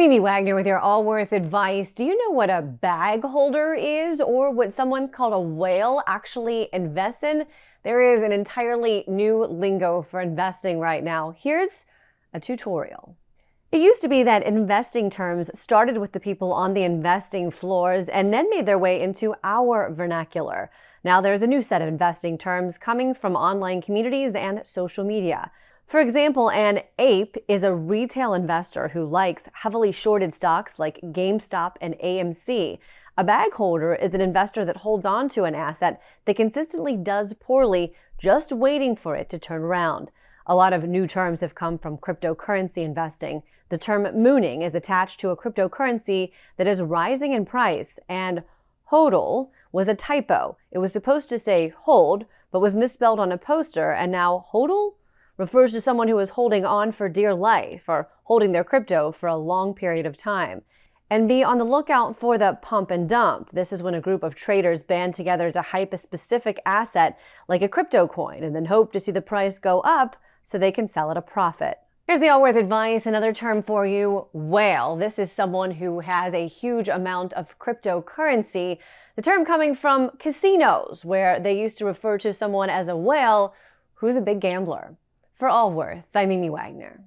I'm Amy Wagner with your Allworth advice. Do you know what a bag holder is, or what someone called a whale actually invests in? There is an entirely new lingo for investing right now. Here's a tutorial. It used to be that investing terms started with the people on the investing floors and then made their way into our vernacular. Now there's a new set of investing terms coming from online communities and social media. For example, an ape is a retail investor who likes heavily shorted stocks like GameStop and AMC. A bag holder is an investor that holds on to an asset that consistently does poorly, just waiting for it to turn around. A lot of new terms have come from cryptocurrency investing. The term mooning is attached to a cryptocurrency that is rising in price, and hodl was a typo. It was supposed to say hold, but was misspelled on a poster, and now hodl refers to someone who is holding on for dear life or holding their crypto for a long period of time. And be on the lookout for the pump and dump. This is when a group of traders band together to hype a specific asset like a crypto coin and then hope to see the price go up so they can sell at a profit. Here's the Allworth advice, another term for you, whale. This is someone who has a huge amount of cryptocurrency. The term coming from casinos, where they used to refer to someone as a whale who's a big gambler. For Allworth, I'm Amy Wagner.